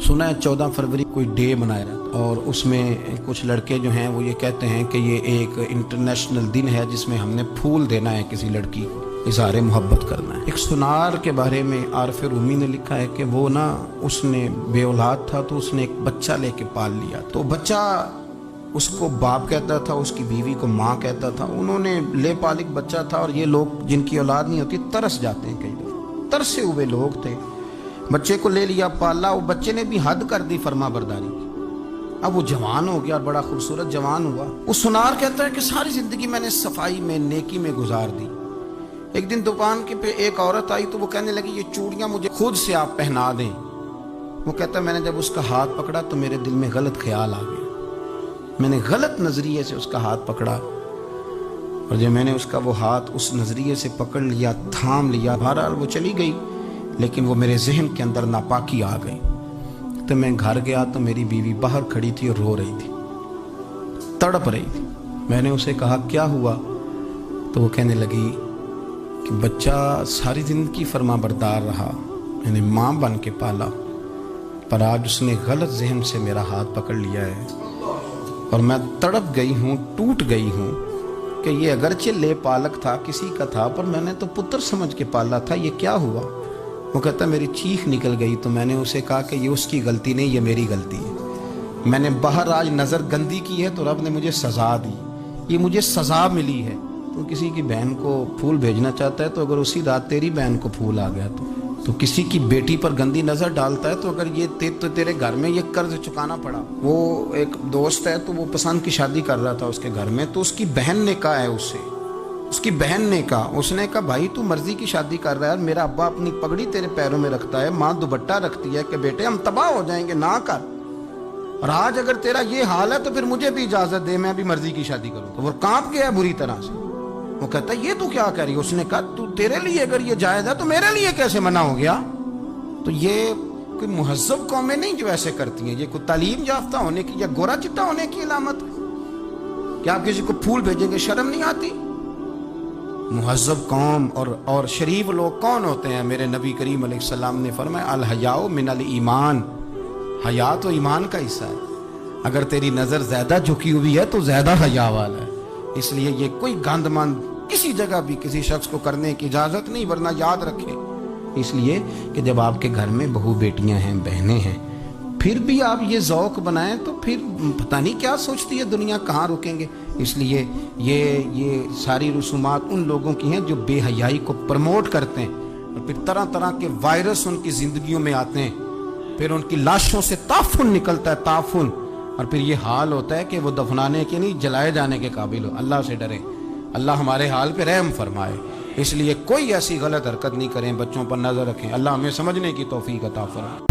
सुना है 14 फरवरी कोई डे मनाया जाता है और उसमें कुछ लड़के जो हैं वो ये कहते हैं कि ये एक इंटरनेशनल दिन है जिसमें हमने फूल देना है किसी लड़की को, इज़हार मोहब्बत करना है। एक सुनार के बारे में आरफ रूमी ने लिखा है कि वो ना उसने बे औलाद था तो उसने एक बच्चा लेके पाल लिया, तो बच्चा उसको बाप कहता था, उसकी बीवी को माँ कहता था। उन्होंने ले पालिक बच्चा था और ये लोग जिनकी औलाद नहीं होती तरस जाते हैं, कई लोग तरसे हुए लोग थे। बच्चे को ले लिया, पाला, वो बच्चे ने भी हद कर दी फर्मा बरदारी की। अब वो जवान हो गया, बड़ा खूबसूरत जवान हुआ। वो सुनार कहता है कि सारी जिंदगी मैंने सफाई में नेकी में गुजार दी। एक दिन दुकान के पे एक औरत आई तो वो कहने लगी ये चूड़ियां मुझे खुद से आप पहना दें। वो कहता है मैंने जब उसका हाथ पकड़ा तो मेरे दिल में गलत ख्याल आ गया, मैंने गलत नजरिए से उसका हाथ पकड़ा और जब मैंने उसका वो हाथ उस नजरिए से पकड़ लिया, थाम लिया, बहरहाल वो चली गई, लेकिन वो मेरे जहन के अंदर नापाकी आ गई। तो मैं घर गया तो मेरी बीवी बाहर खड़ी थी और रो रही थी, तड़प रही थी। मैंने उसे कहा क्या हुआ, तो वो कहने लगी कि बच्चा सारी जिंदगी फर्मा बरदार रहा, मैंने माँ बन के पाला, पर आज उसने गलत जहन से मेरा हाथ पकड़ लिया है और मैं तड़प गई हूँ, टूट गई हूँ कि ये अगरचे ले पालक था, किसी का था, पर मैंने तो पुत्र समझ के पाला था, ये क्या हुआ। वो कहता मेरी चीख निकल गई तो मैंने उसे कहा कि ये उसकी गलती नहीं, ये मेरी गलती है। मैंने बाहर आज नज़र गंदी की है तो रब ने मुझे सज़ा दी, ये मुझे सज़ा मिली है। तो किसी की बहन को फूल भेजना चाहता है तो अगर उसी रात तेरी बहन को फूल आ गया तो किसी की बेटी पर गंदी नज़र डालता है तो अगर ये तेरे घर में ये कर्ज चुकाना पड़ा। वो एक दोस्त है तो वो पसंद की शादी कर रहा था उसके घर में, तो उसकी बहन ने कहा है उससे, उसकी बहन ने कहा, उसने कहा भाई तू मर्जी की शादी कर रहा है, मेरा अब्बा अपनी पगड़ी तेरे पैरों में रखता है, माँ दुपट्टा रखती है कि बेटे हम तबाह हो जाएंगे, ना कर। और आज अगर तेरा ये हाल है तो फिर मुझे भी इजाजत दे, मैं भी मर्जी की शादी करूं। तो वो कांप गया बुरी तरह से। वो कहता है ये तू क्या कह रही है। उसने कहा तू तेरे लिए अगर ये जायज है तो मेरे लिए कैसे मना हो गया। तो ये कोई मुहज्जब कौमें नहीं जो ऐसे करती हैं, ये कोई तालीम याफ्ता होने की या गोरा चिट्टा होने की अलामत है। क्या आप किसी को फूल भेजेंगे, शर्म नहीं आती। मुहज्जब कौम और शरीफ लोग कौन होते हैं। मेरे नबी करीम अलैहिस्सलाम ने फरमाया अल हयाउ मिनल ईमान, हया तो ईमान का हिस्सा है। अगर तेरी नज़र ज़्यादा झुकी हुई है तो ज़्यादा हया वाला है। इसलिए ये कोई गंदमंद किसी जगह भी किसी शख्स को करने की इजाज़त नहीं, वरना याद रखें इसलिए कि जब आपके घर में बहू बेटियां हैं, बहनें हैं, फिर भी आप ये ज़ौक़ बनाएं तो फिर पता नहीं क्या सोचती है दुनिया, कहाँ रुकेंगे। इसलिए ये सारी रसूमात उन लोगों की हैं जो बेहयाई को प्रमोट करते हैं और फिर तरह तरह के वायरस उनकी ज़िंदगियों में आते हैं, फिर उनकी लाशों से ताफुन निकलता है, ताफुन, और फिर ये हाल होता है कि वो दफनाने के नहीं जलाए जाने के काबिल हो। अल्लाह से डरें, अल्लाह हमारे हाल पे रहम फरमाए। इसलिए कोई ऐसी गलत हरकत नहीं करें, बच्चों पर नज़र रखें। अल्लाह हमें समझने की तौफीक अता फरमाए।